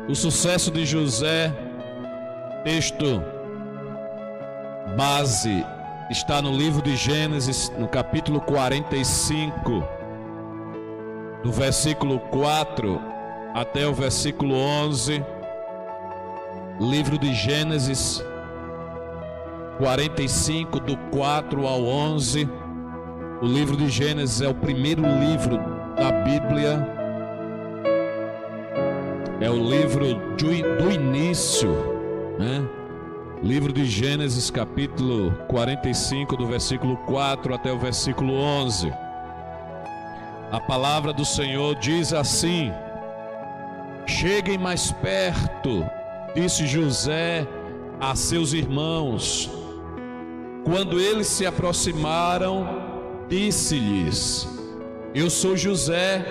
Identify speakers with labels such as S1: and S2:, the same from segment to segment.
S1: O sucesso de José, texto base, está no livro de Gênesis, no capítulo 45, do versículo 4 até o versículo 11. Livro de Gênesis 45, do 4 ao 11. O livro de Gênesis é o primeiro livro da Bíblia. É o livro do início, né? Livro de Gênesis, capítulo 45, do versículo 4 até o versículo 11. A palavra do Senhor diz assim: cheguem mais perto, disse José a seus irmãos. Quando eles se aproximaram, disse-lhes: eu sou José,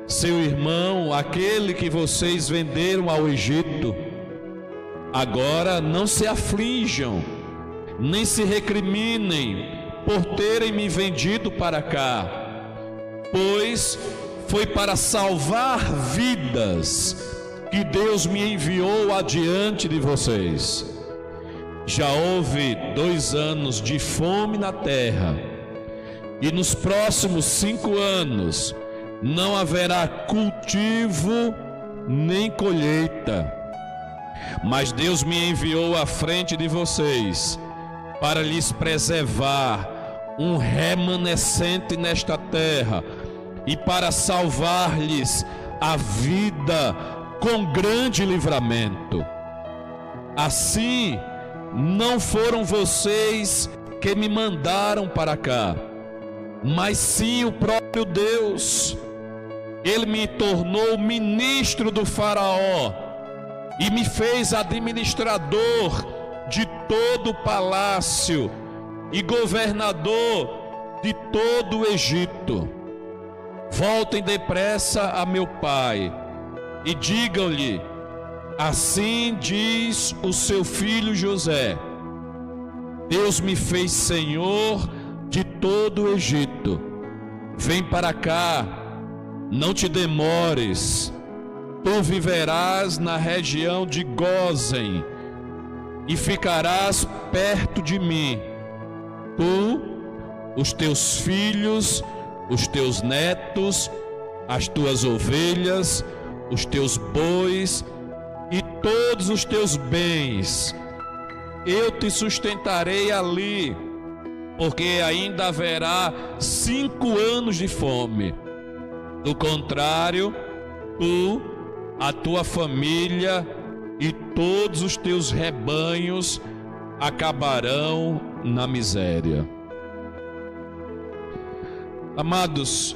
S1: seu irmão, aquele que vocês venderam ao Egito. Agora não se aflijam, nem se recriminem por terem me vendido para cá, pois foi para salvar vidas que Deus me enviou adiante de vocês. Já houve 2 anos de fome na terra, e nos próximos 5 anos não haverá cultivo nem colheita. Mas Deus me enviou à frente de vocês para lhes preservar um remanescente nesta terra e para salvar-lhes a vida com grande livramento. Assim, não foram vocês que me mandaram para cá, mas sim o próprio Deus. Ele me tornou ministro do Faraó e me fez administrador de todo o palácio e governador de todo o Egito. Voltem depressa a meu pai e digam-lhe: assim diz o seu filho José, Deus me fez senhor de todo o Egito. Vem para cá, não te demores. Tu viverás na região de Gósen e ficarás perto de mim. Tu, os teus filhos, os teus netos, as tuas ovelhas, os teus bois e todos os teus bens. Eu te sustentarei ali, porque ainda haverá 5 anos de fome. Do contrário, tu, a tua família e todos os teus rebanhos acabarão na miséria. Amados,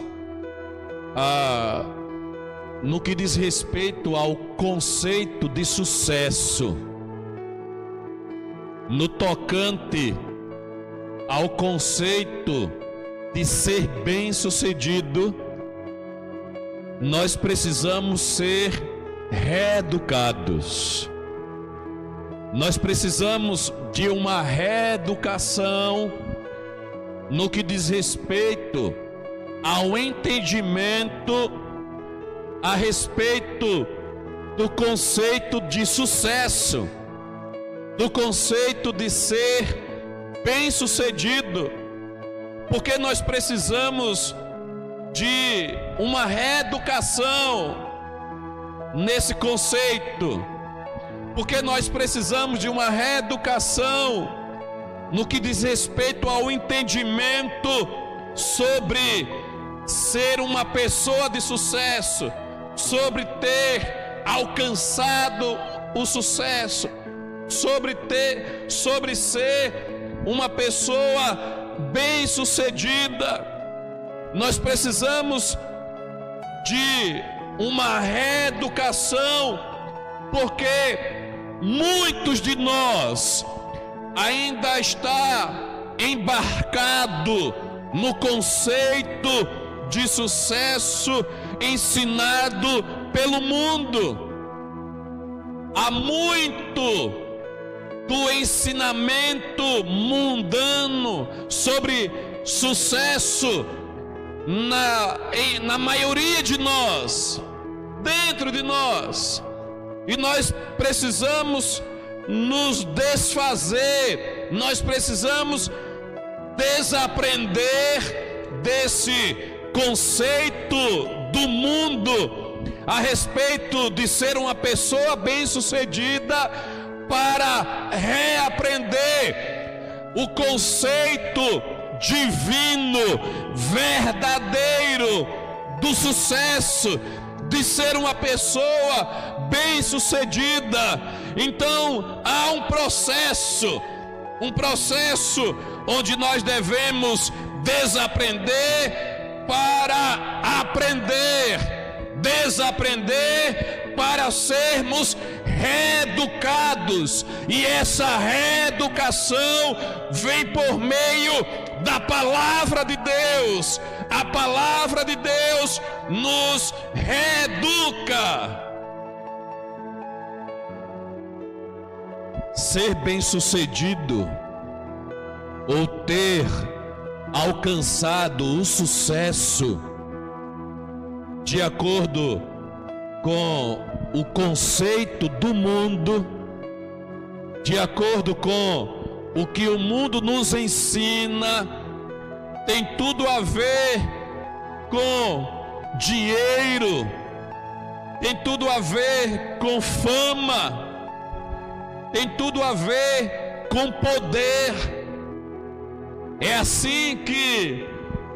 S1: no que diz respeito ao conceito de sucesso, no tocante ao conceito de ser bem-sucedido, nós precisamos ser reeducados. Nós precisamos de uma reeducação no que diz respeito ao entendimento a respeito do conceito de sucesso, do conceito de ser bem-sucedido, porque nós precisamos de uma reeducação nesse conceito, porque nós precisamos de uma reeducação no que diz respeito ao entendimento sobre ser uma pessoa de sucesso, sobre ter alcançado o sucesso, sobre ser uma pessoa bem-sucedida. Nós precisamos de uma reeducação, porque muitos de nós ainda está embarcado no conceito de sucesso ensinado pelo mundo. Há muito do ensinamento mundano sobre sucesso na maioria de nós, dentro de nós. E nós precisamos nos desfazer, nós precisamos desaprender desse conceito do mundo a respeito de ser uma pessoa bem-sucedida, para reaprender o conceito divino, verdadeiro do sucesso, de ser uma pessoa bem-sucedida. Então há um processo onde nós devemos desaprender para aprender, desaprender para sermos reeducados, e essa reeducação vem por meio da palavra de Deus. A palavra de Deus nos reeduca. Ser bem-sucedido ou ter alcançado o sucesso, de acordo com o conceito do mundo, de acordo com o que o mundo nos ensina, tem tudo a ver com dinheiro, tem tudo a ver com fama, tem tudo a ver com poder. É assim que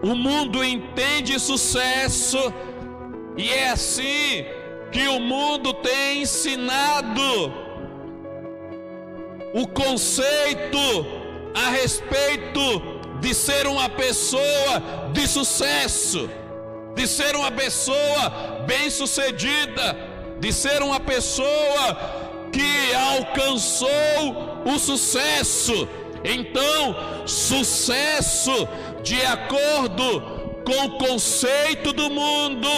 S1: o mundo entende sucesso, e é assim que o mundo tem ensinado o conceito a respeito de ser uma pessoa de sucesso, de ser uma pessoa bem-sucedida, de ser uma pessoa que alcançou o sucesso. Então, sucesso, de acordo com o conceito do mundo,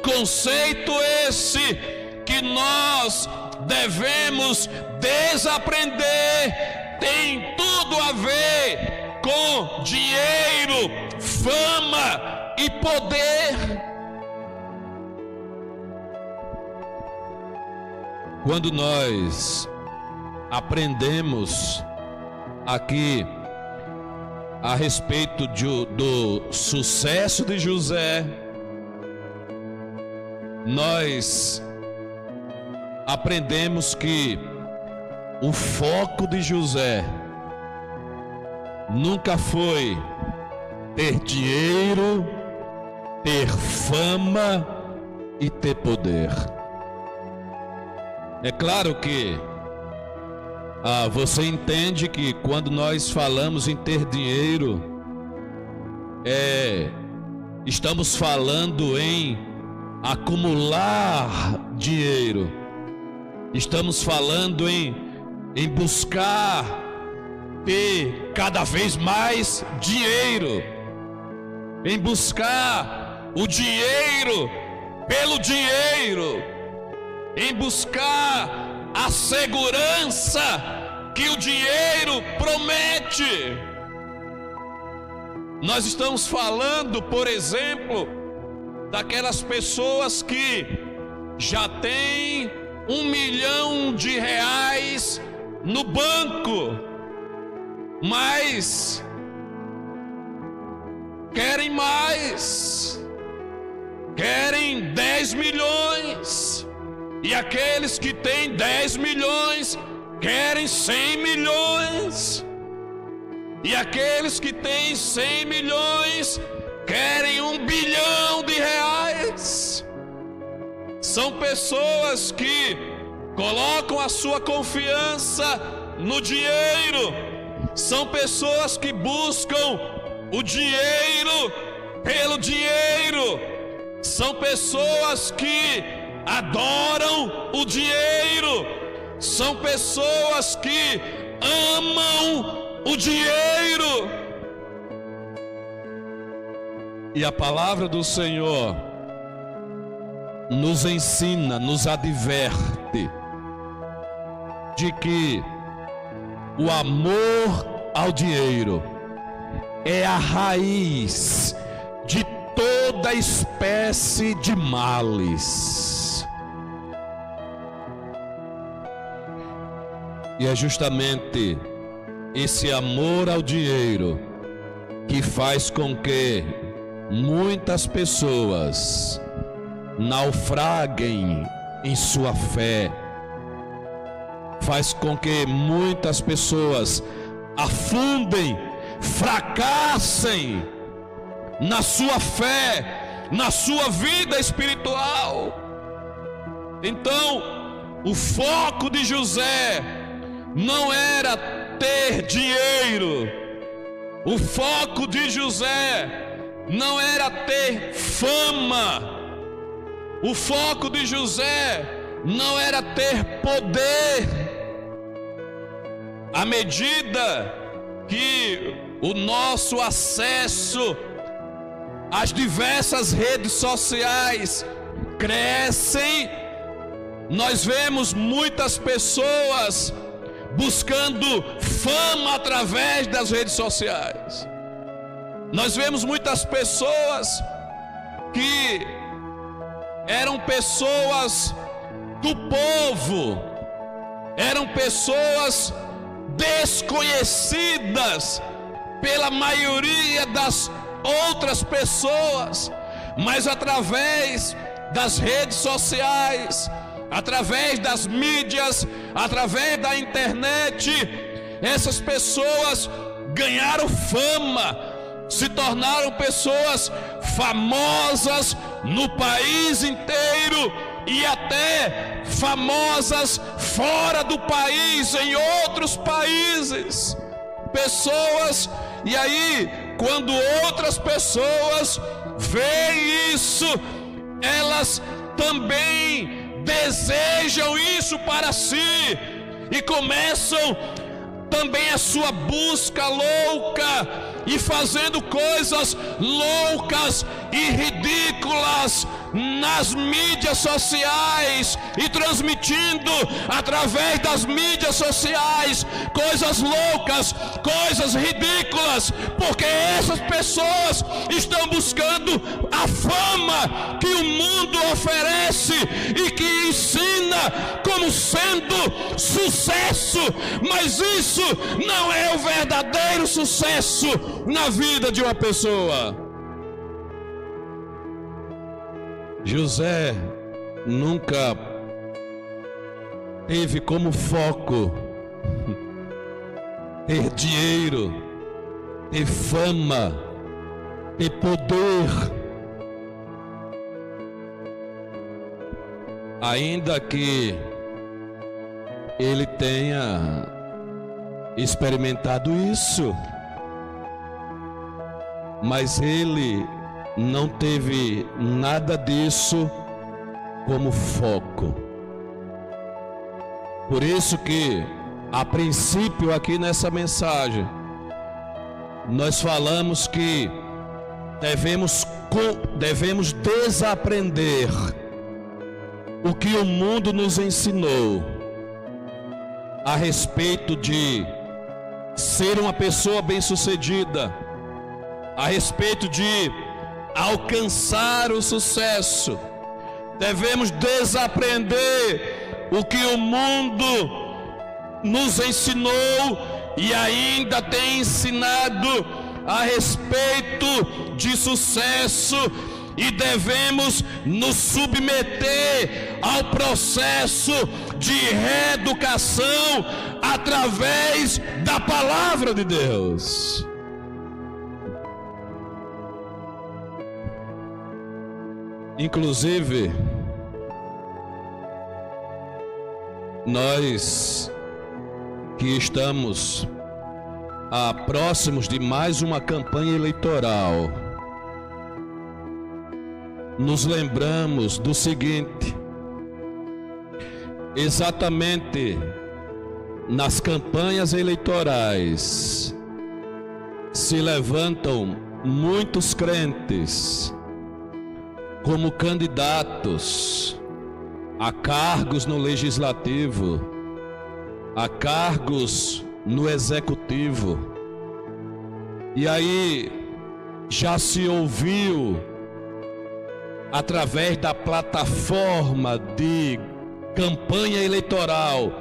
S1: conceito esse que nós devemos desaprender, tem tudo a ver com dinheiro, fama e poder. Quando nós aprendemos aqui a respeito do sucesso de José, nós aprendemos que o foco de José nunca foi ter dinheiro, ter fama e ter poder. É claro que você entende que quando nós falamos em ter dinheiro, estamos falando em acumular dinheiro, estamos falando em buscar ter cada vez mais dinheiro, em buscar o dinheiro pelo dinheiro, em buscar a segurança que o dinheiro promete. Nós estamos falando, por exemplo, daquelas pessoas que já têm R$1 milhão no banco, mas querem mais, querem 10 milhões. E aqueles que têm 10 milhões querem 100 milhões. E aqueles que têm 100 milhões querem R$1 bilhão. São pessoas que colocam a sua confiança no dinheiro. São pessoas que buscam o dinheiro pelo dinheiro. São pessoas que adoram o dinheiro, são pessoas que amam o dinheiro. E a palavra do Senhor nos ensina, nos adverte de que o amor ao dinheiro é a raiz de toda espécie de males. E é justamente esse amor ao dinheiro que faz com que muitas pessoas naufraguem em sua fé, faz com que muitas pessoas afundem, fracassem na sua fé, na sua vida espiritual. Então, o foco de José não era ter dinheiro, o foco de José não era ter fama, o foco de José não era ter poder. À medida que o nosso acesso às diversas redes sociais crescem, nós vemos muitas pessoas buscando fama através das redes sociais. Nós vemos muitas pessoas que eram pessoas do povo, eram pessoas desconhecidas pela maioria das outras pessoas, mas através das redes sociais, através das mídias, através da internet, essas pessoas ganharam fama, se tornaram pessoas famosas no país inteiro e até famosas fora do país, em outros países. Pessoas, e aí, quando outras pessoas veem isso, elas também desejam isso para si e começam também a sua busca louca e fazendo coisas loucas e ridículas nas mídias sociais e transmitindo através das mídias sociais coisas loucas, coisas ridículas, porque essas pessoas estão buscando a fama que o mundo oferece e que ensina como sendo sucesso, mas isso não é o verdadeiro sucesso na vida de uma pessoa. José nunca teve como foco ter dinheiro, ter fama, ter poder. Ainda que ele tenha experimentado isso, mas ele não teve nada disso como foco. Por isso que, a princípio aqui nessa mensagem, nós falamos que devemos desaprender o que o mundo nos ensinou a respeito de ser uma pessoa bem-sucedida, a respeito de alcançar o sucesso. Devemos desaprender o que o mundo nos ensinou e ainda tem ensinado a respeito de sucesso, e devemos nos submeter ao processo de reeducação através da palavra de Deus. Inclusive, nós que estamos próximos de mais uma campanha eleitoral, nos lembramos do seguinte: exatamente nas campanhas eleitorais se levantam muitos crentes como candidatos a cargos no legislativo, a cargos no executivo. E aí já se ouviu através da plataforma de campanha eleitoral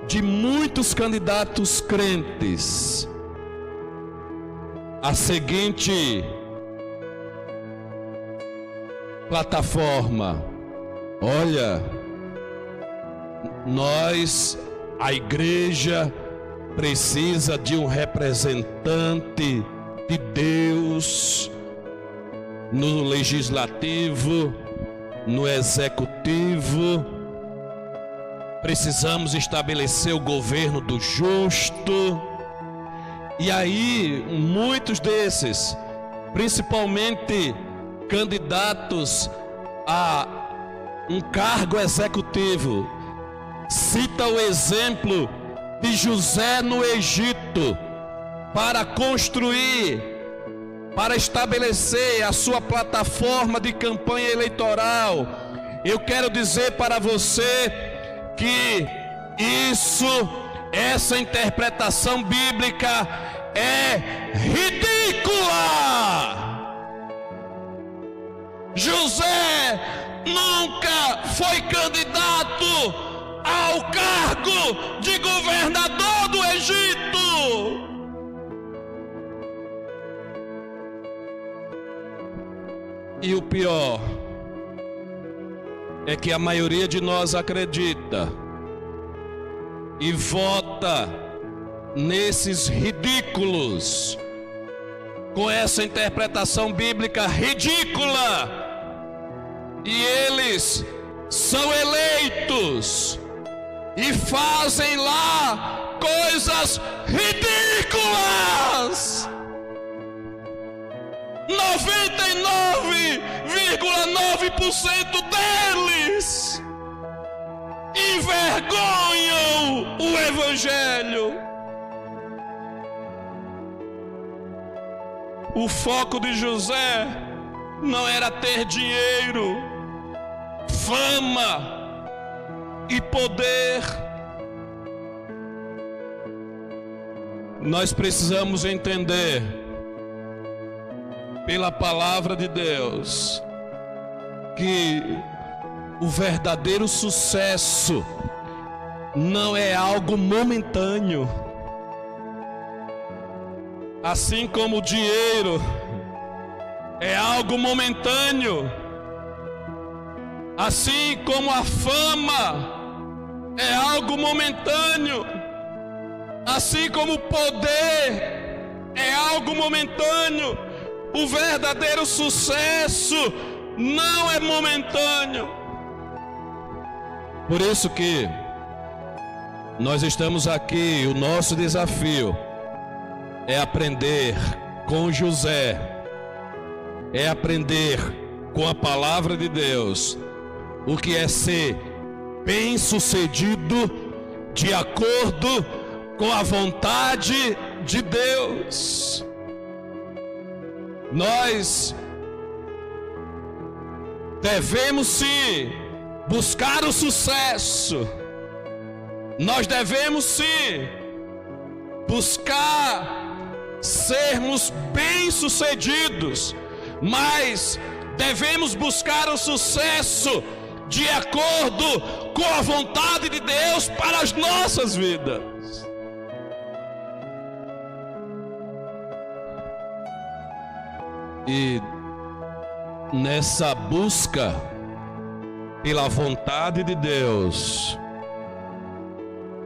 S1: de muitos candidatos crentes a seguinte plataforma: olha, nós, a igreja, precisa de um representante de Deus no legislativo, no executivo. Precisamos estabelecer o governo do justo. E aí, muitos desses, principalmente candidatos a um cargo executivo, cita o exemplo de José no Egito para construir, para estabelecer a sua plataforma de campanha eleitoral. Eu quero dizer para você que essa interpretação bíblica é ridícula. José nunca foi candidato ao cargo de governador do Egito. E o pior é que a maioria de nós acredita e vota nesses ridículos, com essa interpretação bíblica ridícula, e eles são eleitos e fazem lá coisas ridículas. 99,9% deles envergonham o Evangelho. O foco de José não era ter dinheiro, fama e poder. Nós precisamos entender, pela palavra de Deus, que o verdadeiro sucesso não é algo momentâneo. Assim como o dinheiro é algo momentâneo, assim como a fama é algo momentâneo, assim como o poder é algo momentâneo, o verdadeiro sucesso não é momentâneo. Por isso que nós estamos aqui, o nosso desafio é aprender com José, é aprender com a palavra de Deus o que é ser bem-sucedido de acordo com a vontade de Deus. Nós devemos sim buscar o sucesso, nós devemos sim buscar sermos bem-sucedidos, mas devemos buscar o sucesso de acordo com a vontade de Deus para as nossas vidas. E nessa busca pela vontade de Deus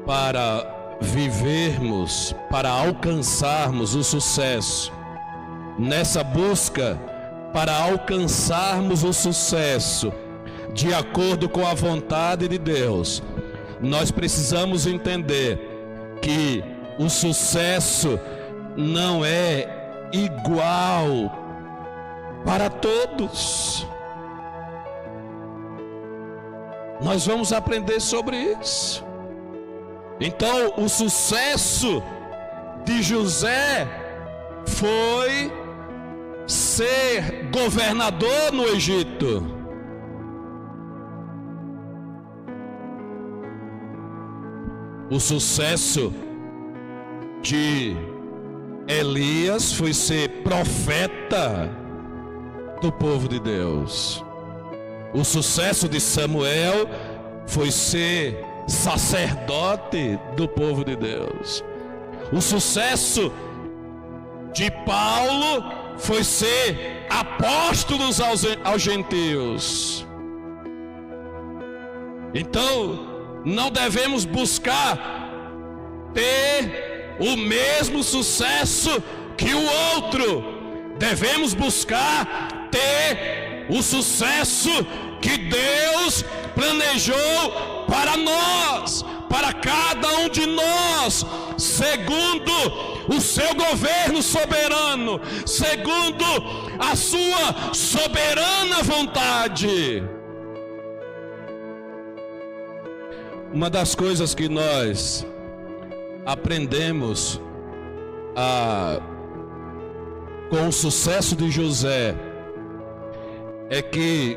S1: para vivermos, para alcançarmos o sucesso, nessa busca para alcançarmos o sucesso de acordo com a vontade de Deus, nós precisamos entender que o sucesso não é igual para todos. Nós vamos aprender sobre isso. Então, o sucesso de José foi ser governador no Egito. O sucesso de Elias foi ser profeta do povo de Deus. O sucesso de Samuel foi ser sacerdote do povo de Deus. O sucesso de Paulo foi ser apóstolos aos gentios. Então, não devemos buscar ter o mesmo sucesso que o outro. Devemos buscar ter o sucesso que Deus planejou para nós, para cada um de nós, segundo o seu governo soberano, segundo a sua soberana vontade. Uma das coisas que nós aprendemos com o sucesso de José é que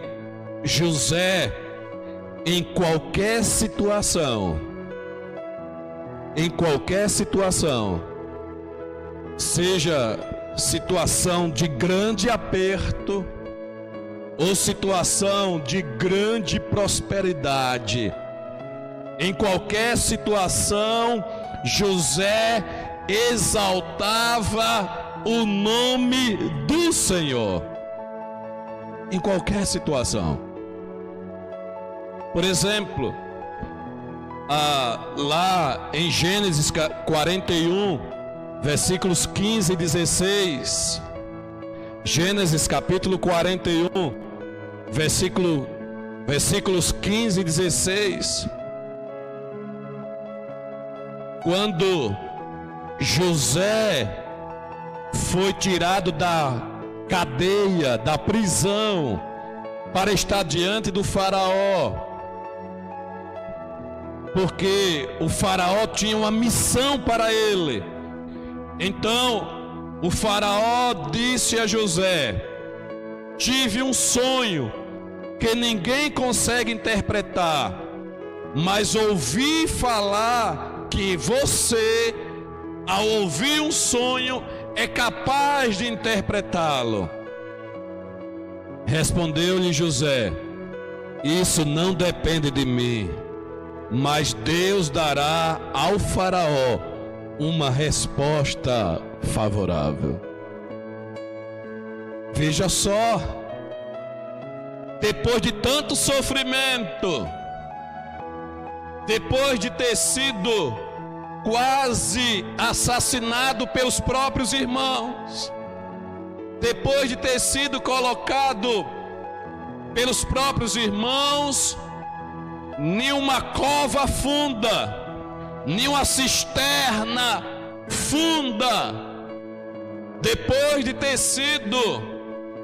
S1: José, em qualquer situação, seja situação de grande aperto ou situação de grande prosperidade, em qualquer situação, José exaltava o nome do Senhor. Em qualquer situação. Por exemplo, lá em Gênesis 41, versículos 15 e 16. Gênesis capítulo 41, versículos 15 e 16. Quando José foi tirado da cadeia, da prisão, para estar diante do faraó, porque o faraó tinha uma missão para ele. Então o faraó disse a José: tive um sonho que ninguém consegue interpretar, mas ouvi falar que você, ao ouvir um sonho, é capaz de interpretá-lo. Respondeu-lhe José: isso não depende de mim, mas Deus dará ao faraó uma resposta favorável. Veja só, depois de tanto sofrimento, depois de ter sido quase assassinado pelos próprios irmãos, depois de ter sido colocado pelos próprios irmãos em uma cova funda, em uma cisterna funda, depois de ter sido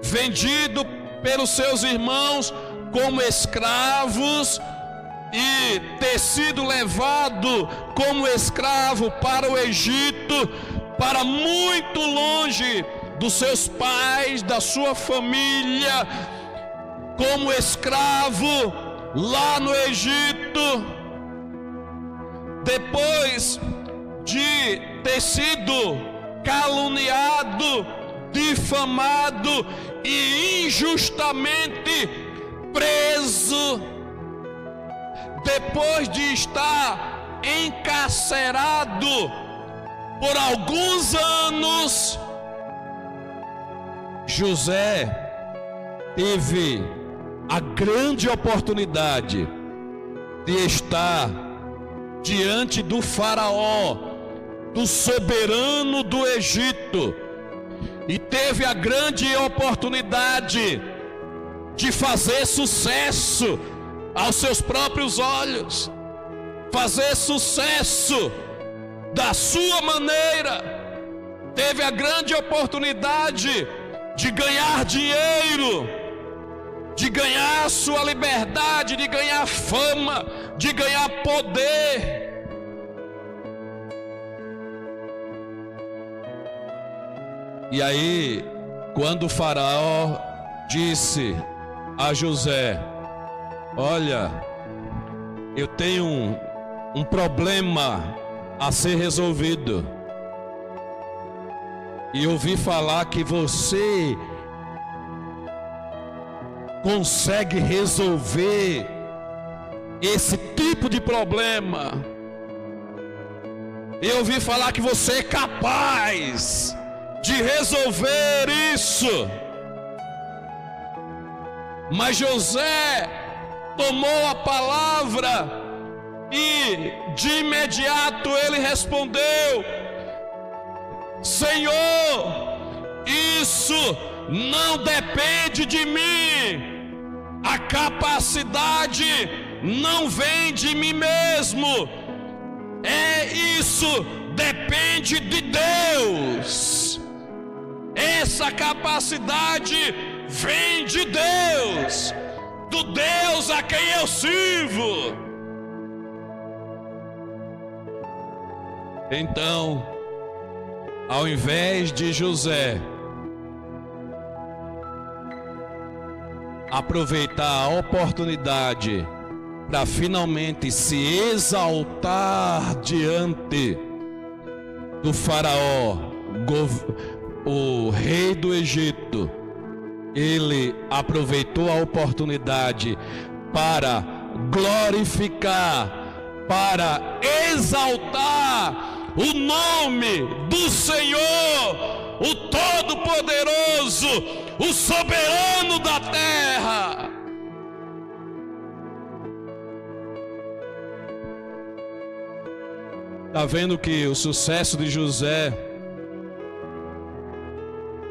S1: vendido pelos seus irmãos como escravos e ter sido levado como escravo para o Egito, para muito longe dos seus pais, da sua família, como escravo lá no Egito. Depois de ter sido caluniado, difamado e injustamente preso, depois de estar encarcerado por alguns anos, José teve a grande oportunidade de estar diante do faraó, do soberano do Egito, e teve a grande oportunidade de fazer sucesso aos seus próprios olhos, fazer sucesso da sua maneira. Teve a grande oportunidade de ganhar dinheiro, de ganhar sua liberdade, de ganhar fama, de ganhar poder. E aí, quando o faraó disse a José: olha, eu tenho um problema a ser resolvido, e ouvi falar que você consegue resolver esse tipo de problema. Eu ouvi falar que você é capaz de resolver isso. Mas José tomou a palavra e de imediato ele respondeu: Senhor, isso não depende de mim. A capacidade não vem de mim mesmo. Isso depende de Deus. Essa capacidade vem de Deus, do Deus a quem eu sirvo. Então, ao invés de José aproveitar a oportunidade para finalmente se exaltar diante do faraó, o rei do Egito, ele aproveitou a oportunidade para glorificar, para exaltar o nome do Senhor, o Todo-Poderoso, o soberano da terra. Está vendo que o sucesso de José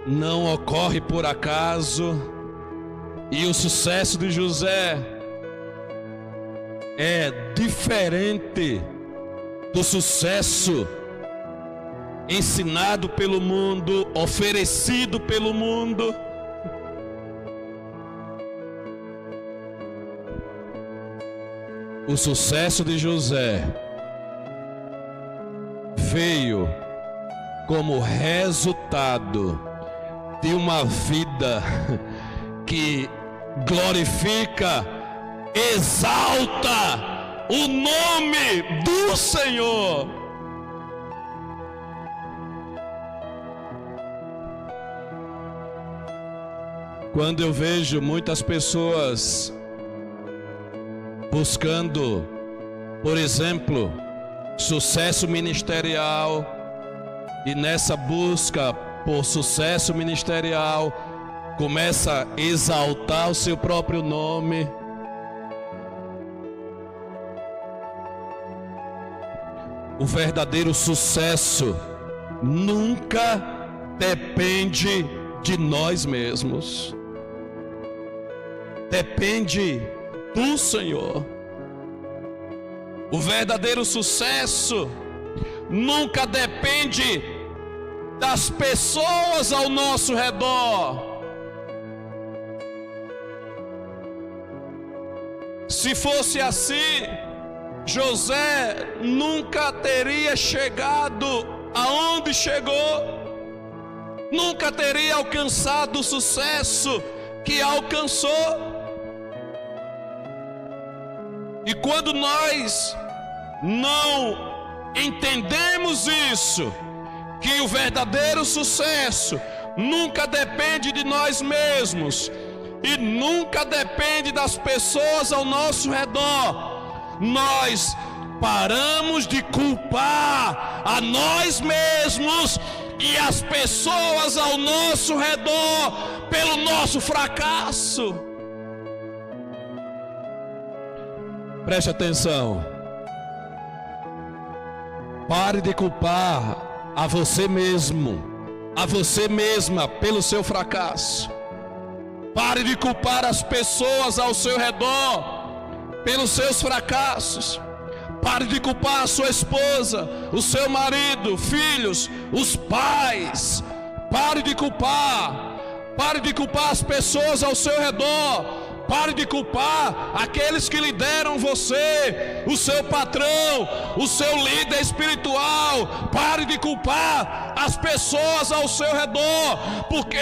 S1: não ocorre por acaso, e o sucesso de José é diferente do sucesso ensinado pelo mundo, oferecido pelo mundo. O sucesso de José veio como resultado de uma vida que glorifica, exalta o nome do Senhor. Quando eu vejo muitas pessoas buscando, por exemplo, sucesso ministerial, e nessa busca por sucesso ministerial começa a exaltar o seu próprio nome, o verdadeiro sucesso nunca depende de nós mesmos, depende do Senhor. O verdadeiro sucesso nunca depende das pessoas ao nosso redor. Se fosse assim, José nunca teria chegado aonde chegou, nunca teria alcançado o sucesso que alcançou. E quando nós não entendemos isso, que o verdadeiro sucesso nunca depende de nós mesmos e nunca depende das pessoas ao nosso redor, nós paramos de culpar a nós mesmos e as pessoas ao nosso redor pelo nosso fracasso. Preste atenção. Pare de culpar a você mesmo, a você mesma pelo seu fracasso. Pare de culpar as pessoas ao seu redor pelos seus fracassos. Pare de culpar a sua esposa, o seu marido, filhos, os pais. Pare de culpar as pessoas ao seu redor. Pare de culpar aqueles que lideram você, o seu patrão, o seu líder espiritual. Pare de culpar as pessoas ao seu redor, porque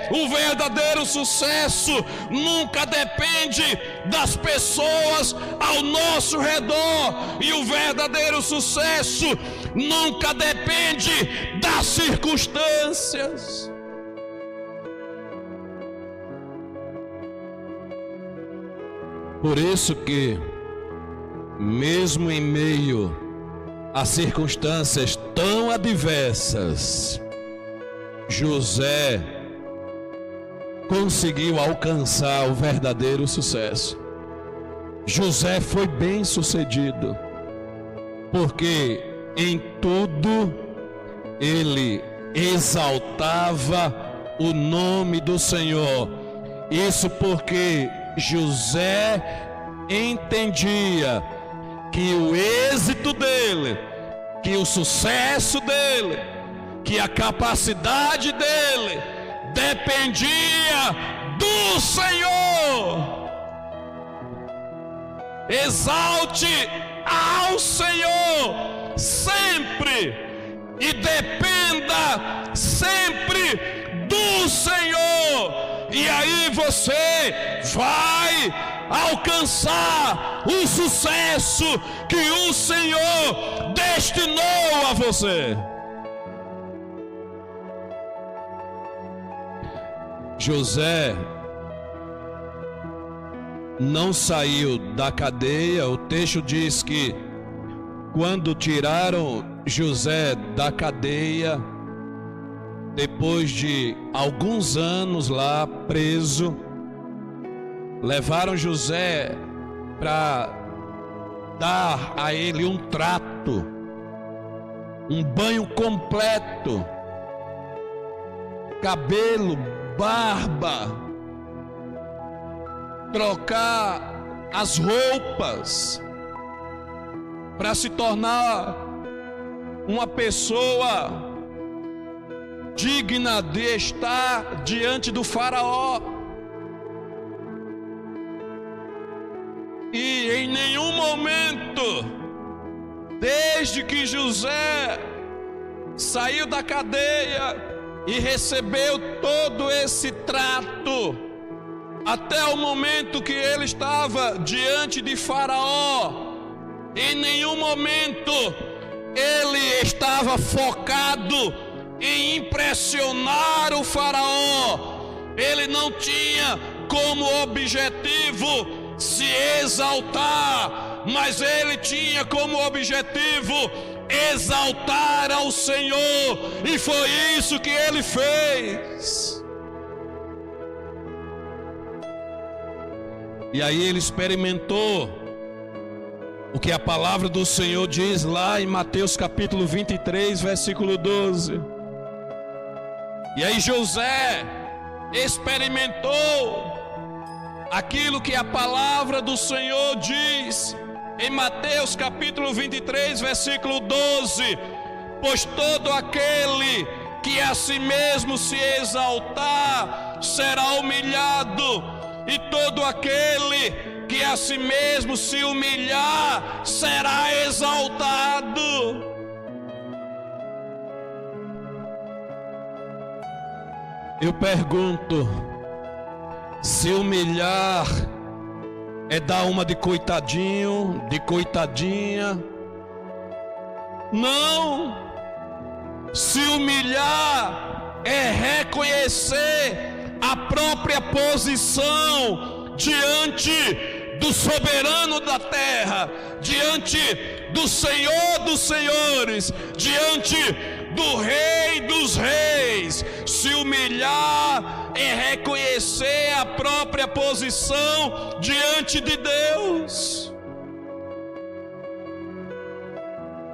S1: o verdadeiro sucesso nunca depende das pessoas ao nosso redor, e o verdadeiro sucesso nunca depende das circunstâncias. Por isso que mesmo em meio a circunstâncias tão adversas, José conseguiu alcançar o verdadeiro sucesso. José foi bem-sucedido, porque em tudo ele exaltava o nome do Senhor. Isso porque José entendia que o êxito dele, que o sucesso dele, que a capacidade dele dependia do Senhor. Exalte ao Senhor sempre e dependa sempre do Senhor, e aí você vai alcançar o sucesso que o Senhor destinou a você. José não saiu da cadeia. O texto diz que quando tiraram José da cadeia, depois de alguns anos lá preso, levaram José para dar a ele um trato, um banho completo, cabelo, barba, trocar as roupas para se tornar uma pessoa digna de estar diante do faraó. E em nenhum momento, desde que José saiu da cadeia e recebeu todo esse trato, até o momento que ele estava diante de faraó, em nenhum momento ele estava focado em impressionar o faraó. Ele não tinha como objetivo se exaltar, mas ele tinha como objetivo exaltar ao Senhor, e foi isso que ele fez. E aí ele experimentou o que a palavra do Senhor diz lá em Mateus capítulo 23, versículo 12. E aí José experimentou aquilo que a palavra do Senhor diz em Mateus capítulo 23, versículo 12: pois todo aquele que a si mesmo se exaltar será humilhado, e todo aquele que a si mesmo se humilhar será exaltado. Eu pergunto: se humilhar é dar uma de coitadinho, de coitadinha? Não. Se humilhar é reconhecer a própria posição diante do soberano da terra, diante do Senhor dos senhores, diante do Rei dos reis. Se humilhar é reconhecer a própria posição diante de Deus.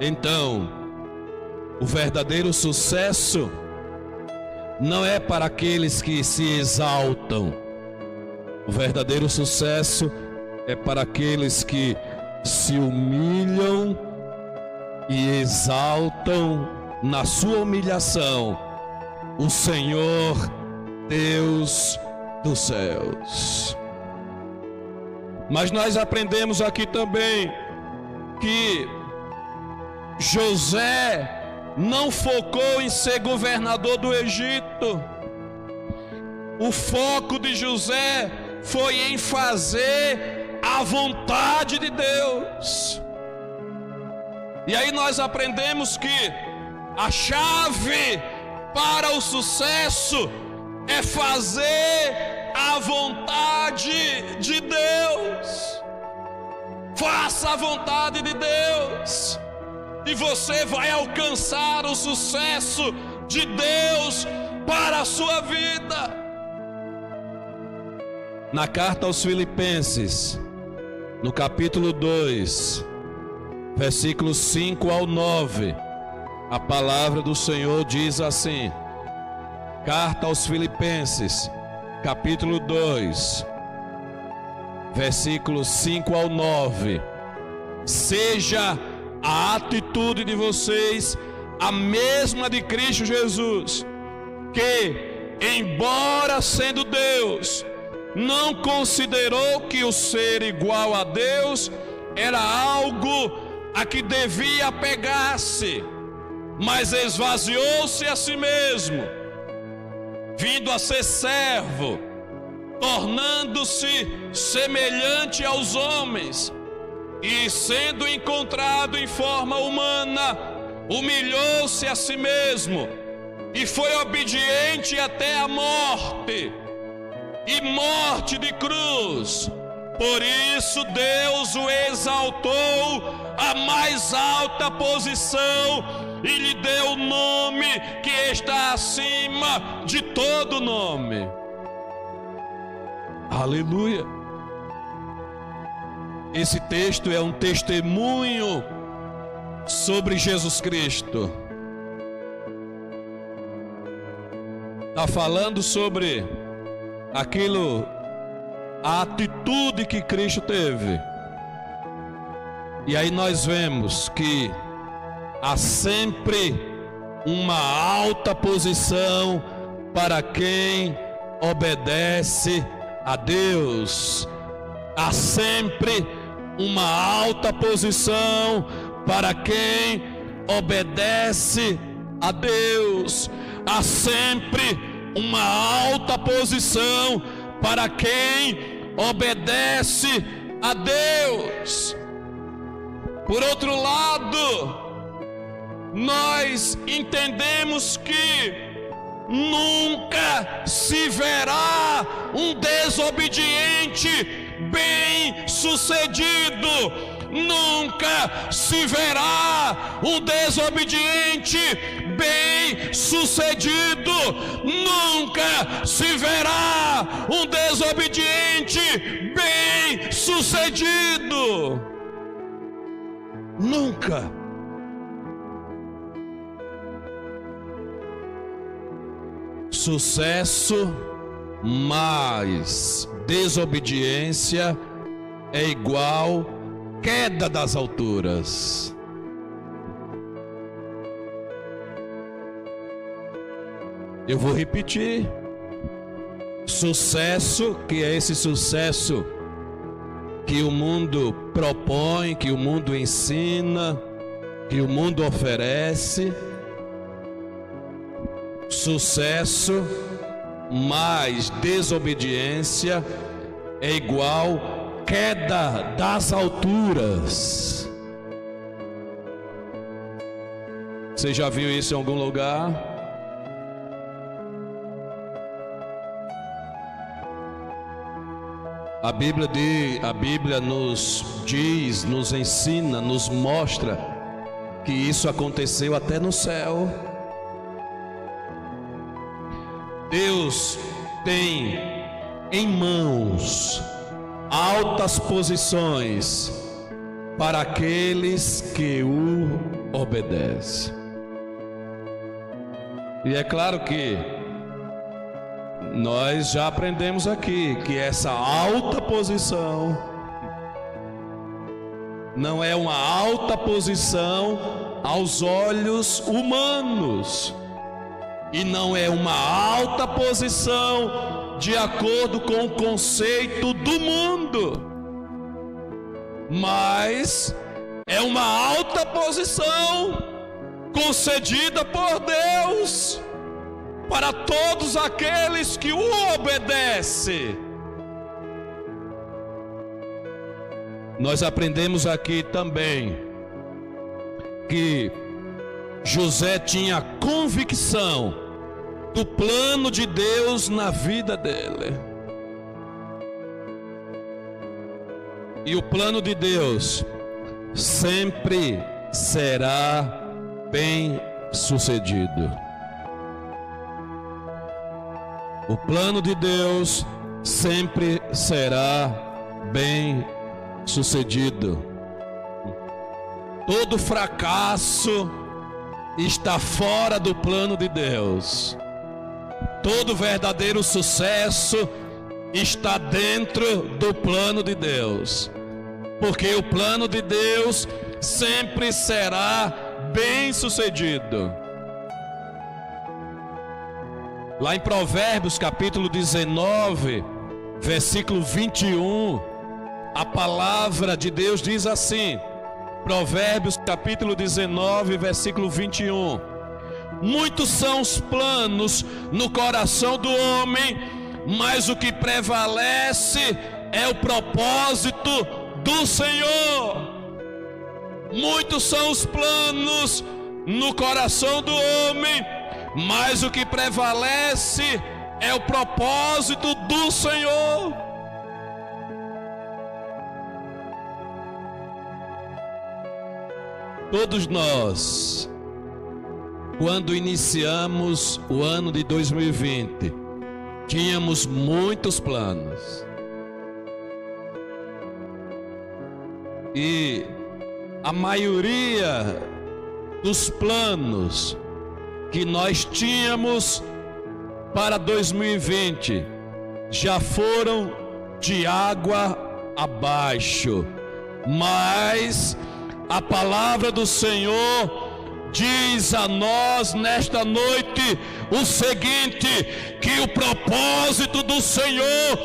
S1: Então, o verdadeiro sucesso não é para aqueles que se exaltam. O verdadeiro sucesso é para aqueles que se humilham e exaltam na sua humilhação o Senhor Deus dos céus. Mas nós aprendemos aqui também que José não focou em ser governador do Egito. O foco de José foi em fazer a vontade de Deus. E aí nós aprendemos que a chave para o sucesso é fazer a vontade de Deus. Faça a vontade de Deus, e você vai alcançar o sucesso de Deus para a sua vida. Na carta aos Filipenses, no capítulo 2, versículos 5 ao 9, a palavra do Senhor diz assim: carta aos Filipenses, capítulo 2, versículos 5 ao 9. Seja a atitude de vocês a mesma de Cristo Jesus, que, embora sendo Deus, não considerou que o ser igual a Deus era algo a que devia apegar-se, mas esvaziou-se a si mesmo, vindo a ser servo, tornando-se semelhante aos homens, e sendo encontrado em forma humana, humilhou-se a si mesmo, e foi obediente até a morte, e morte de cruz. Por isso Deus o exaltou à mais alta posição e lhe deu o nome que está acima de todo nome. Aleluia. Esse texto é um testemunho sobre Jesus Cristo. Está falando sobre aquilo, a atitude que Cristo teve. E aí nós vemos que há sempre uma alta posição para quem obedece a Deus. Há sempre uma alta posição para quem obedece a Deus. Há sempre uma alta posição para quem obedece a Deus. Por outro lado, nós entendemos que nunca se verá um desobediente bem-sucedido. Nunca se verá um desobediente bem-sucedido. Nunca se verá um desobediente bem-sucedido. Nunca. Sucesso mais desobediência é igual queda das alturas. Eu vou repetir. Sucesso, que é esse sucesso que o mundo propõe, que o mundo ensina, que o mundo oferece. Sucesso mais desobediência é igual queda das alturas. Você já viu isso em algum lugar? A Bíblia nos diz, nos ensina, nos mostra que isso aconteceu até no céu. Deus tem em mãos altas posições para aqueles que o obedecem. E é claro que nós já aprendemos aqui que essa alta posição não é uma alta posição aos olhos humanos, e não é uma alta posição de acordo com o conceito do mundo, mas é uma alta posição concedida por Deus para todos aqueles que o obedecem. Nós aprendemos aqui também que José tinha convicção do plano de Deus na vida dele. E o plano de Deus sempre será bem sucedido. O plano de Deus sempre será bem sucedido. Todo fracasso está fora do plano de Deus. Todo verdadeiro sucesso está dentro do plano de Deus. Porque o plano de Deus sempre será bem sucedido. Lá em Provérbios capítulo 19, versículo 21, a palavra de Deus diz assim, Provérbios capítulo 19, versículo 21: muitos são os planos no coração do homem, mas o que prevalece é o propósito do Senhor. Muitos são os planos no coração do homem, mas o que prevalece é o propósito do Senhor. Todos nós, quando iniciamos o ano de 2020, tínhamos muitos planos. E a maioria dos planos que nós tínhamos para 2020 já foram de água abaixo. Mas a palavra do Senhor diz a nós nesta noite o seguinte: que o propósito do Senhor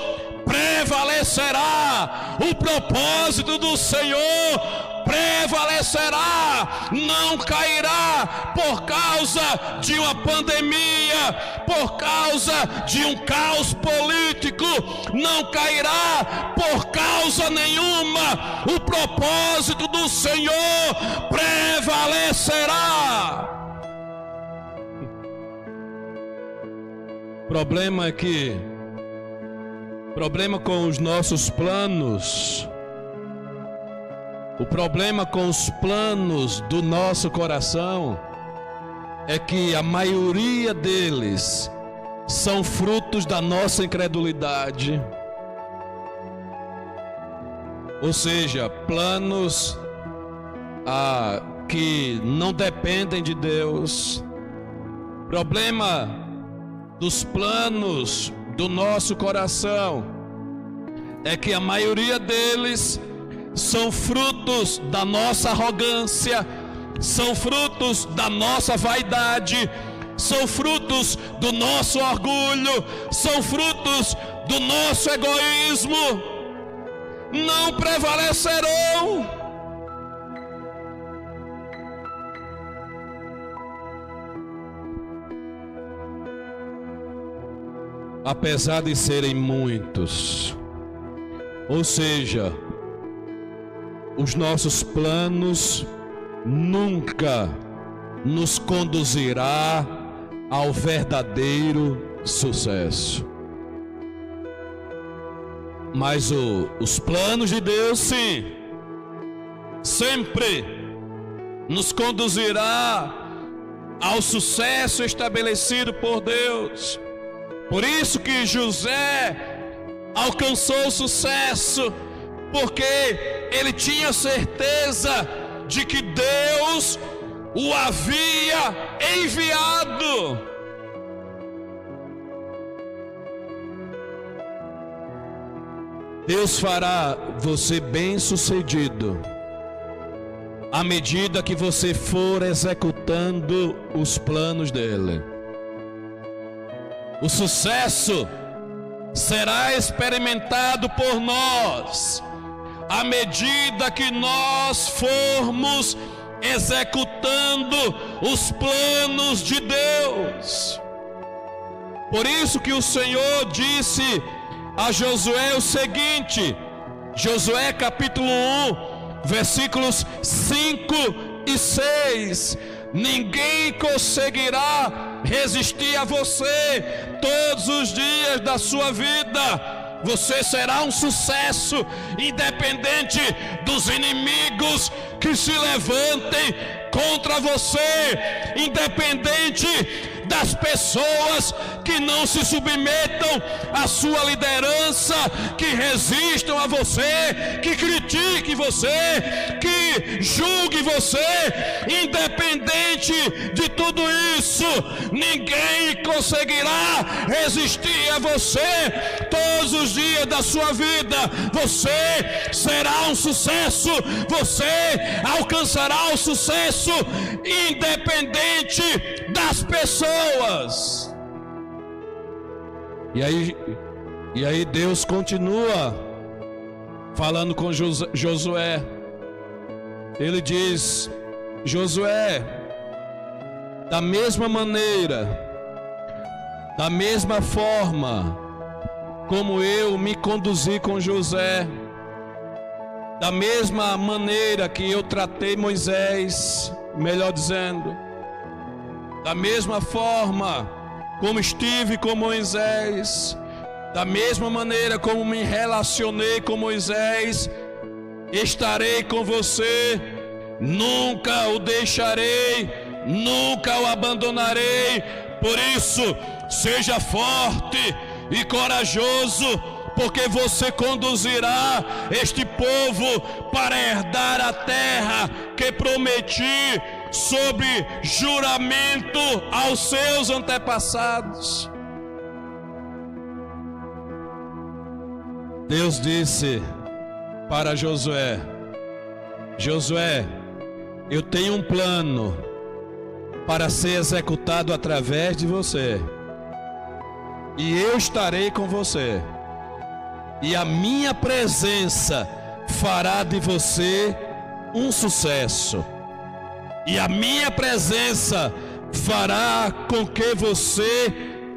S1: prevalecerá. O propósito do Senhor prevalecerá, não cairá por causa de uma pandemia, por causa de um caos político, não cairá por causa nenhuma. O propósito do Senhor prevalecerá. Problema com os nossos planos, o problema com os planos do nosso coração é que a maioria deles são frutos da nossa incredulidade. Ou seja, planos que não dependem de Deus. Problema dos planos do nosso coração é que a maioria deles são frutos da nossa arrogância, são frutos da nossa vaidade, são frutos do nosso orgulho, são frutos do nosso egoísmo. Não prevalecerão. Apesar de serem muitos, ou seja, os nossos planos nunca nos conduzirá ao verdadeiro sucesso. Mas os planos de Deus, sim, sempre nos conduzirá ao sucesso estabelecido por Deus. Por isso que José alcançou o sucesso, porque ele tinha certeza de que Deus o havia enviado. Deus fará você bem-sucedido à medida que você for executando os planos dele. O sucesso será experimentado por nós à medida que nós formos executando os planos de Deus. Por isso que o Senhor disse a Josué o seguinte, Josué capítulo 1, versículos 5 e 6: ninguém conseguirá resistir a você todos os dias da sua vida. você será um sucesso, independente dos inimigos que se levantem contra você, independente das pessoas que não se submetam à sua liderança, que resistam a você, que critiquem você, que julguem você. Independente de tudo isso, ninguém conseguirá resistir a você. Todos os dias da sua vida você será um sucesso, você alcançará o sucesso, independente das pessoas. E aí Deus continua falando com Josué. Ele diz: Josué, da mesma maneira, da mesma forma como eu me conduzi com José, da mesma maneira que eu tratei Moisés, melhor dizendo, da mesma forma como estive com Moisés, da mesma maneira como me relacionei com Moisés, estarei com você, nunca o deixarei, nunca o abandonarei. Por isso, seja forte e corajoso, porque você conduzirá este povo para herdar a terra que prometi sob juramento aos seus antepassados. Deus disse para Josué: Josué, eu tenho um plano para ser executado através de você, e eu estarei com você, e a minha presença fará de você um sucesso, e a minha presença fará com que você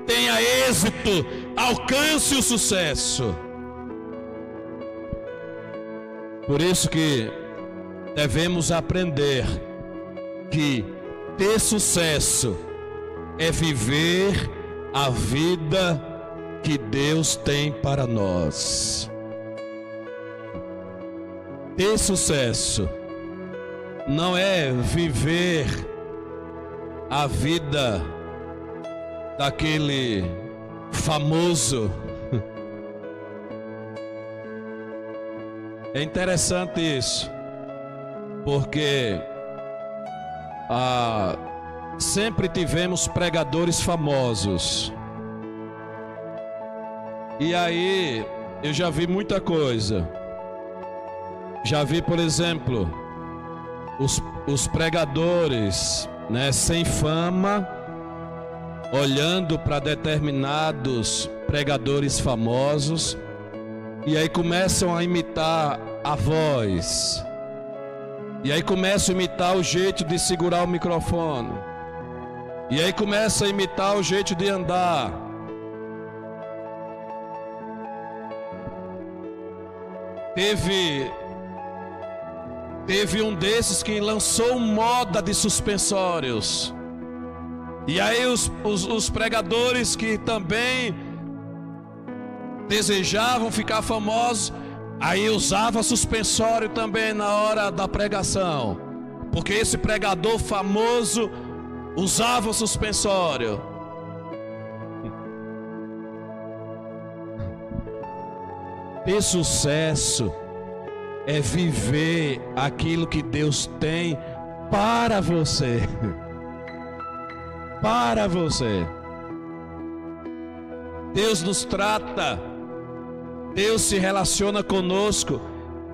S1: tenha êxito, alcance o sucesso. Por isso que devemos aprender que ter sucesso é viver a vida que Deus tem para nós. Ter sucesso não é viver a vida daquele famoso. É interessante isso, porque sempre tivemos pregadores famosos. E aí eu já vi muita coisa. Já vi, por exemplo, os pregadores, né, sem fama, olhando para determinados pregadores famosos, e aí começam a imitar a voz, e aí começam a imitar o jeito de segurar o microfone, e aí começam a imitar o jeito de andar. Teve um desses que lançou moda de suspensórios, e aí os pregadores que também desejavam ficar famosos, aí usava suspensório também na hora da pregação, porque esse pregador famoso usava o suspensório. Ter sucesso é viver aquilo que Deus tem para você. Para você. Deus nos trata, Deus se relaciona conosco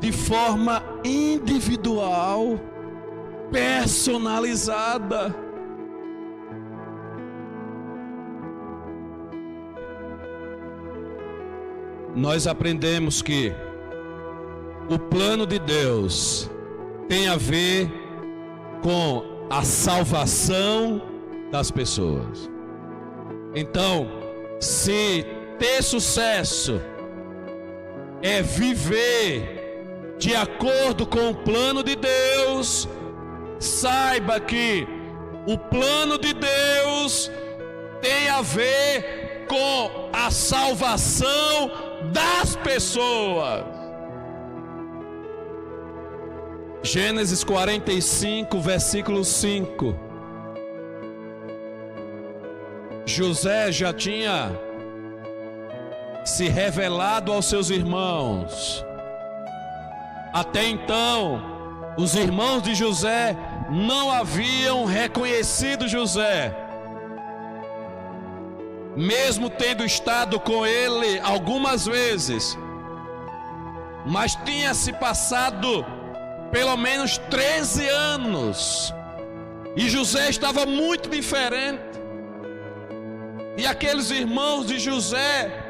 S1: de forma individual, personalizada. Nós aprendemos que o plano de Deus tem a ver com a salvação das pessoas. Então, se ter sucesso é viver de acordo com o plano de Deus, saiba que o plano de Deus tem a ver com a salvação das pessoas. Gênesis 45, versículo 5. José já tinha se revelado aos seus irmãos. Até então, os irmãos de José não haviam reconhecido José, mesmo tendo estado com ele algumas vezes, mas tinha se passado pelo menos 13 anos, e José estava muito diferente, e aqueles irmãos de José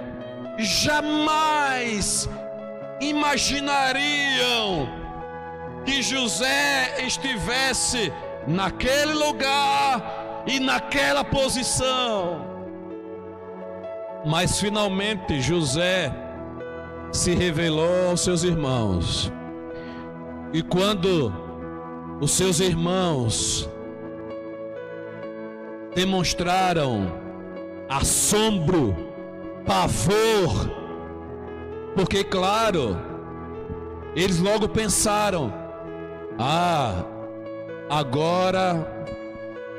S1: jamais imaginariam que José estivesse naquele lugar e naquela posição. Mas finalmente José se revelou aos seus irmãos. E quando os seus irmãos demonstraram assombro, pavor, porque claro, eles logo pensaram: agora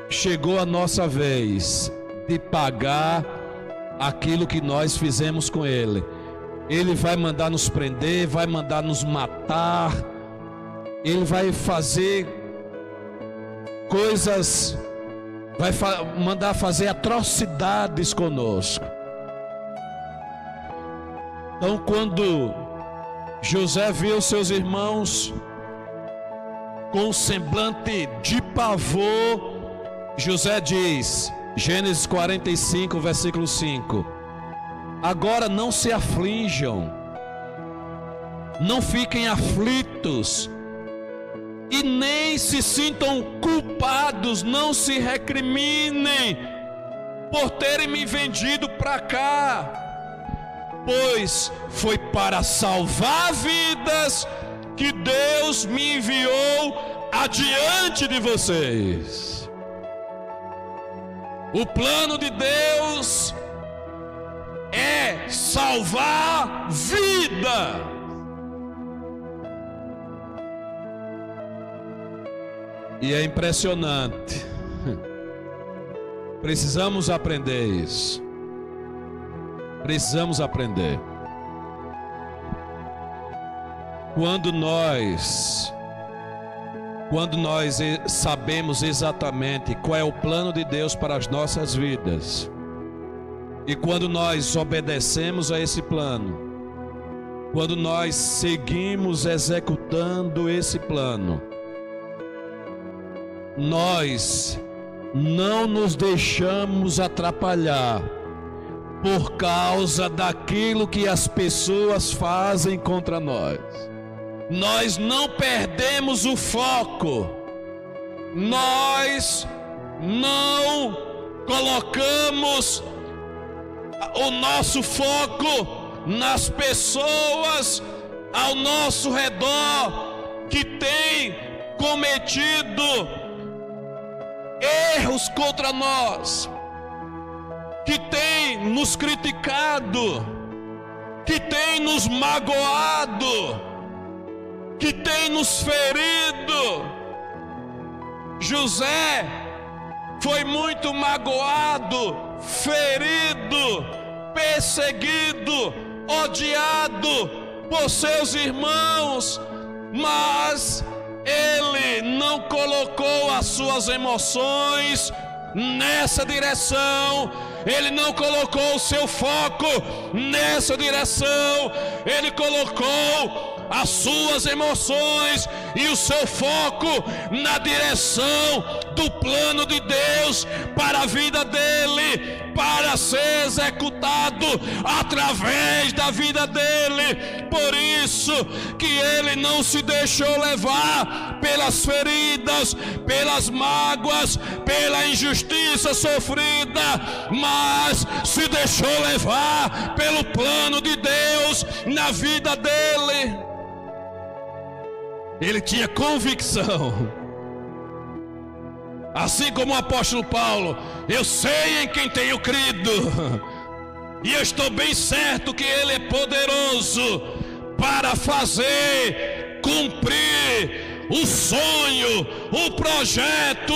S1: chegou a nossa vez de pagar aquilo que nós fizemos com ele. Ele vai mandar nos prender, vai mandar nos matar, ele vai fazer coisas, vai mandar fazer atrocidades conosco. Então, quando José viu seus irmãos com um semblante de pavor, José diz, Gênesis 45, versículo 5: agora não se aflijam, não fiquem aflitos, e nem se sintam culpados, não se recriminem por terem me vendido para cá, pois foi para salvar vidas que Deus me enviou adiante de vocês. O plano de Deus é salvar vida. E é impressionante. Precisamos aprender isso. Precisamos aprender. Quando nós sabemos exatamente qual é o plano de Deus para as nossas vidas, e quando nós obedecemos a esse plano, quando nós seguimos executando esse plano, nós não nos deixamos atrapalhar por causa daquilo que as pessoas fazem contra nós. Nós não perdemos o foco, nós não colocamos o nosso foco nas pessoas ao nosso redor que têm cometido erros contra nós, que têm nos criticado, que têm nos magoado, que tem nos ferido. José foi muito magoado, ferido, perseguido, odiado por seus irmãos, mas ele não colocou as suas emoções nessa direção, ele não colocou o seu foco nessa direção, ele colocou as suas emoções e o seu foco na direção do plano de Deus para a vida dele, para ser executado através da vida dele. Por isso que ele não se deixou levar pelas feridas, pelas mágoas, pela injustiça sofrida, mas se deixou levar pelo plano de Deus na vida dele. Ele tinha convicção, assim como o apóstolo Paulo: eu sei em quem tenho crido, e eu estou bem certo que Ele é poderoso para fazer cumprir o sonho, o projeto,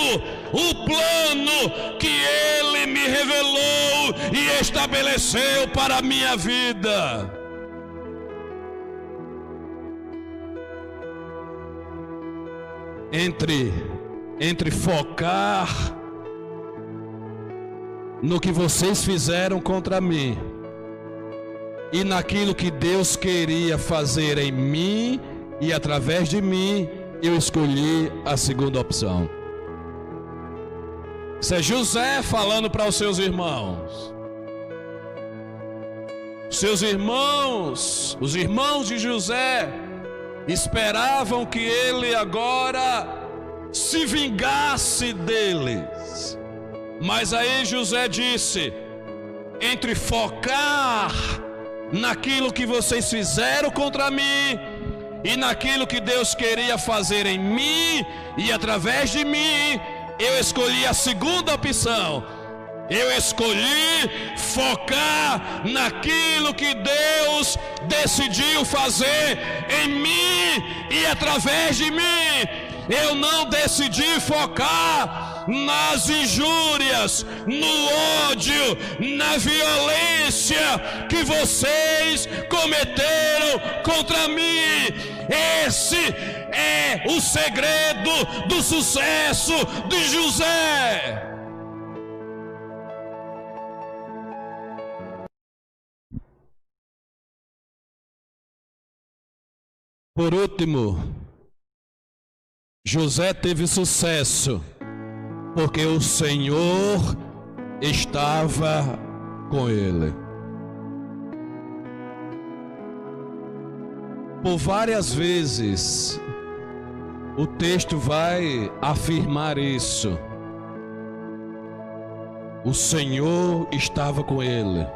S1: o plano que Ele me revelou e estabeleceu para a minha vida. Entre focar no que vocês fizeram contra mim e naquilo que Deus queria fazer em mim e através de mim, eu escolhi a segunda opção. Isso é José falando para os seus irmãos. Seus irmãos, os irmãos de José, esperavam que ele agora se vingasse deles. Mas aí José disse: entre focar naquilo que vocês fizeram contra mim e naquilo que Deus queria fazer em mim e através de mim, eu escolhi a segunda opção. Eu escolhi focar naquilo que Deus decidiu fazer em mim e através de mim. Eu não decidi focar nas injúrias, no ódio, na violência que vocês cometeram contra mim. Esse é o segredo do sucesso de José. Por último, José teve sucesso porque o Senhor estava com ele. Por várias vezes o texto vai afirmar isso. O Senhor estava com ele.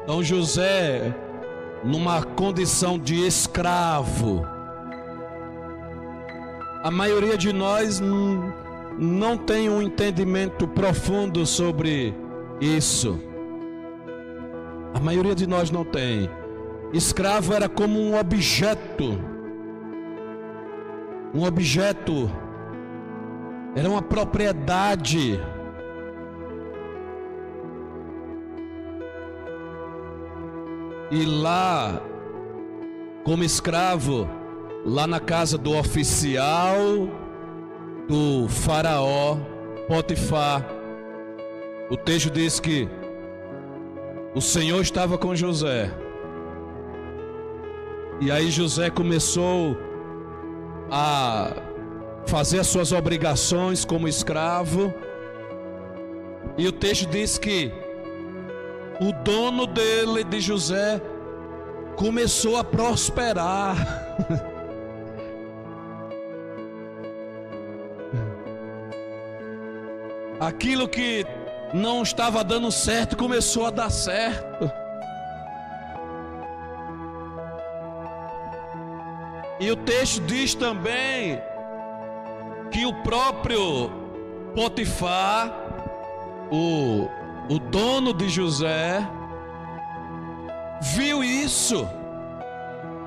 S1: Então José, numa condição de escravo, a maioria de nós não tem um entendimento profundo sobre isso. A maioria de nós não tem. Escravo era como um objeto. Um objeto. Era uma propriedade. E lá, como escravo, lá na casa do oficial do faraó Potifar, o texto diz que o Senhor estava com José. E aí José começou a fazer as suas obrigações como escravo. E o texto diz que o dono dele, de José, começou a prosperar. Aquilo que não estava dando certo começou a dar certo. E o texto diz também que o próprio Potifar, o dono de José, viu isso,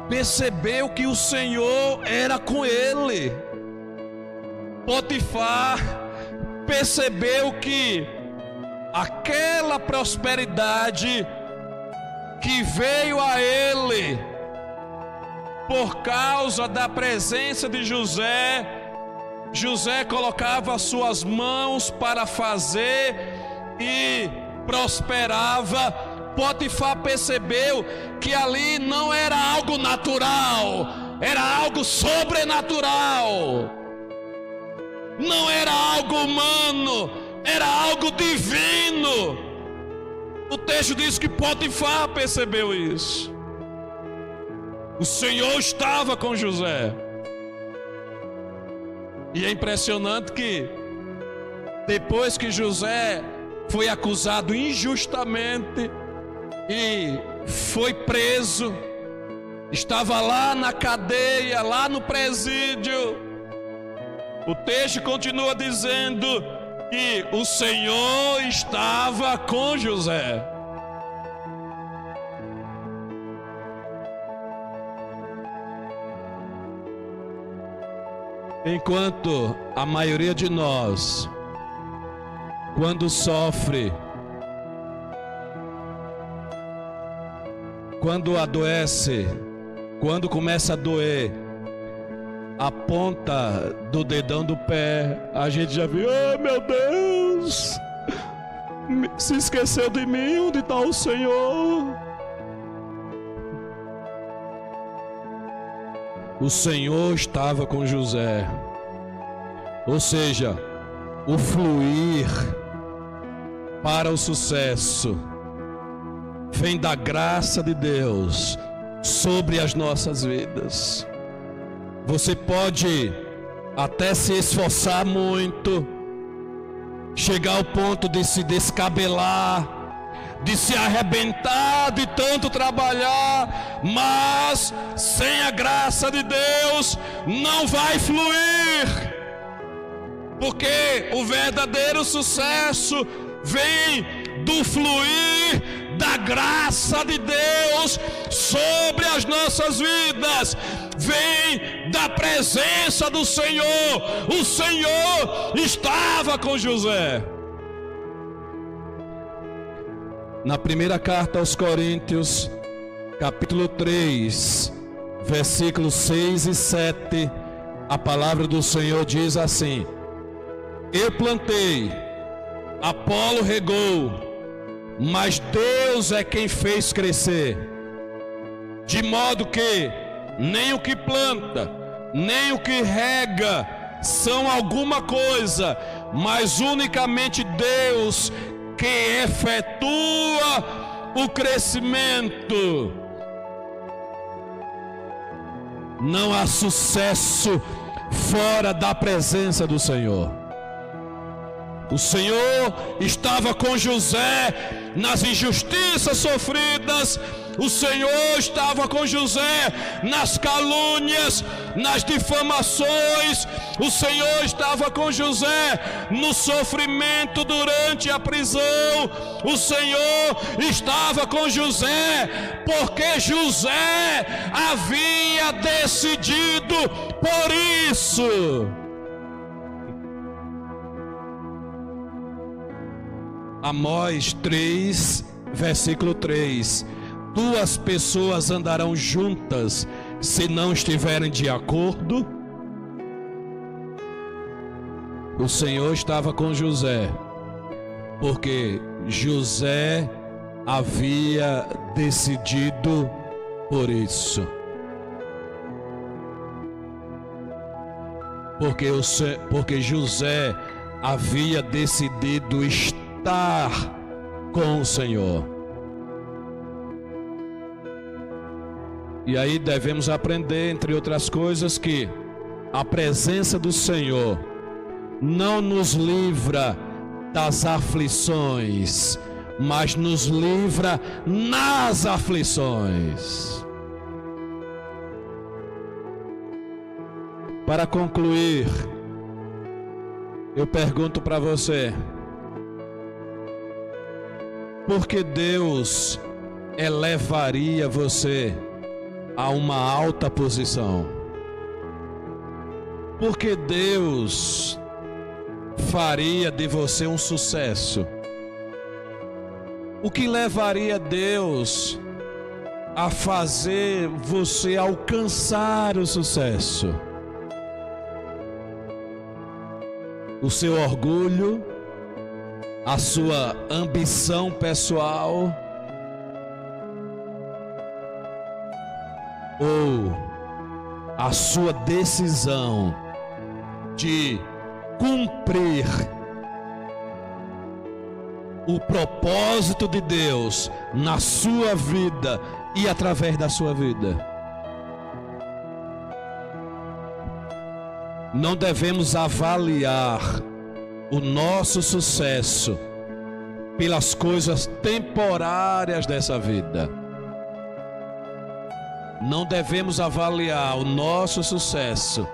S1: percebeu que o Senhor era com ele. Potifar percebeu que aquela prosperidade que veio a ele por causa da presença de José, José colocava as suas mãos para fazer e prosperava. Potifar percebeu que ali não era algo natural, era algo sobrenatural. Não era algo humano, era algo divino. O texto diz que Potifar percebeu isso. O Senhor estava com José. E é impressionante que depois que José foi acusado injustamente e foi preso, estava lá na cadeia, lá no presídio, o texto continua dizendo que o Senhor estava com José. Enquanto a maioria de nós, quando sofre, quando adoece, quando começa a doer, a ponta do dedão do pé, a gente já viu, oh meu Deus, se esqueceu de mim, onde está o Senhor? O Senhor estava com José, ou seja, o fluir para o sucesso vem da graça de Deus sobre as nossas vidas. Você pode até se esforçar muito, chegar ao ponto de se descabelar, de se arrebentar de tanto trabalhar, mas sem a graça de Deus não vai fluir, porque o verdadeiro sucesso vem do fluir da graça de Deus sobre as nossas vidas, vem da presença do Senhor. O Senhor estava com José. Na primeira carta aos Coríntios, capítulo 3, versículos 6 e 7, a palavra do Senhor diz assim: eu plantei, Apolo regou, mas Deus é quem fez crescer. De modo que nem o que planta, nem o que rega são alguma coisa, mas unicamente Deus que efetua o crescimento. Não há sucesso fora da presença do Senhor. O Senhor estava com José nas injustiças sofridas. O Senhor estava com José nas calúnias, nas difamações. O Senhor estava com José no sofrimento durante a prisão. O Senhor estava com José porque José havia decidido por isso. Amós 3, versículo 3: duas pessoas andarão juntas se não estiverem de acordo. O Senhor estava com José porque José havia decidido por isso. Porque José havia decidido estar com o Senhor. E aí devemos aprender, entre outras coisas, que a presença do Senhor não nos livra das aflições, mas nos livra nas aflições. Para concluir, eu pergunto para você: por que Deus elevaria você a uma alta posição? Por que Deus faria de você um sucesso? O que levaria Deus a fazer você alcançar o sucesso? O seu orgulho? A sua ambição pessoal? Ou a sua decisão de cumprir o propósito de Deus na sua vida e através da sua vida? Não devemos avaliar o nosso sucesso pelas coisas temporárias dessa vida. Não devemos avaliar o nosso sucesso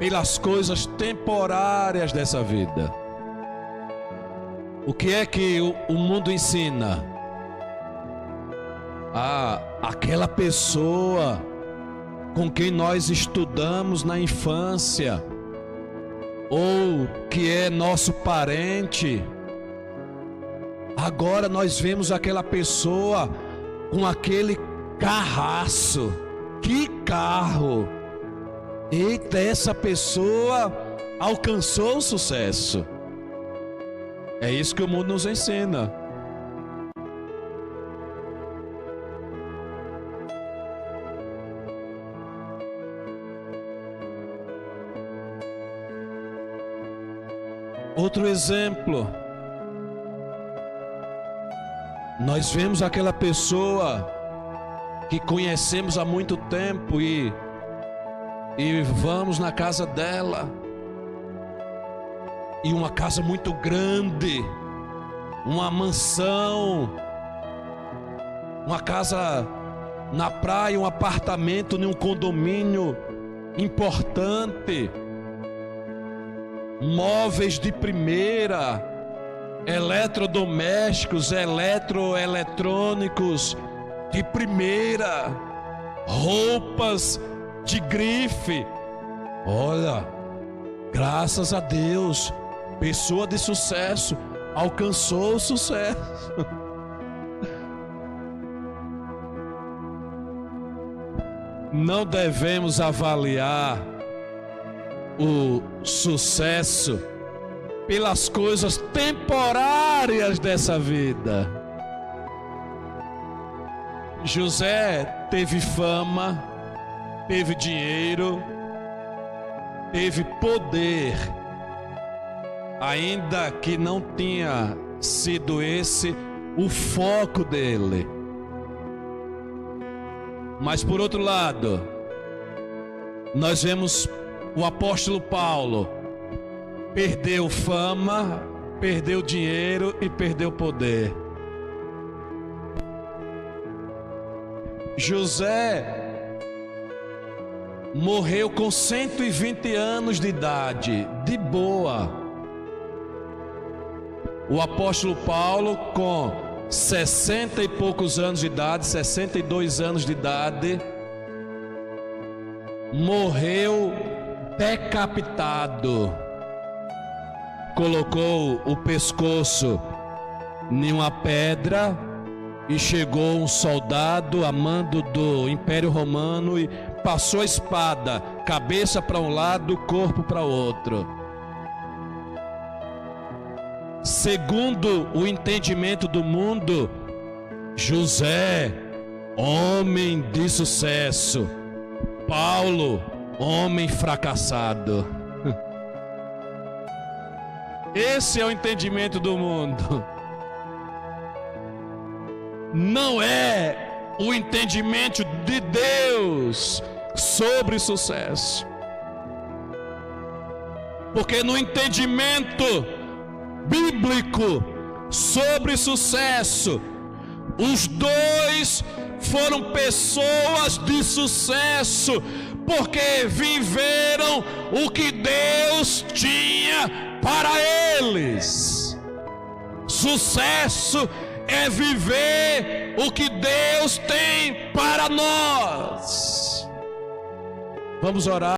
S1: pelas coisas temporárias dessa vida. O que é que o mundo ensina? Aquela pessoa com quem nós estudamos na infância, ou que é nosso parente. Agora nós vemos aquela pessoa com aquele carraço. Que carro! Eita, essa pessoa alcançou o sucesso. É isso que o mundo nos ensina. Outro exemplo. Nós vemos aquela pessoa que conhecemos há muito tempo e vamos na casa dela. E uma casa muito grande, uma mansão, uma casa na praia, um apartamento em um condomínio importante, móveis de primeira, eletrodomésticos, eletrônicos de primeira, roupas de grife. Olha, graças a Deus, pessoa de sucesso alcançou o sucesso. Não devemos avaliar o sucesso pelas coisas temporárias dessa vida. José teve fama, teve dinheiro, teve poder, ainda que não tinha sido esse o foco dele. Mas por outro lado, nós vemos o apóstolo Paulo perdeu fama, perdeu dinheiro e perdeu poder. José morreu com 120 anos de idade, de boa. O apóstolo Paulo, com 60 e poucos anos de idade, 62 anos de idade, morreu decapitado. Colocou o pescoço em uma pedra e chegou um soldado a mando do Império Romano e passou a espada, cabeça para um lado, corpo para o outro. Segundo o entendimento do mundo, José, homem de sucesso, Paulo, homem fracassado. Esse é o entendimento do mundo. Não é o entendimento de Deus sobre sucesso. Porque no entendimento bíblico sobre sucesso, os dois foram pessoas de sucesso, porque viveram o que Deus tinha para eles. Sucesso é viver o que Deus tem para nós. Vamos orar.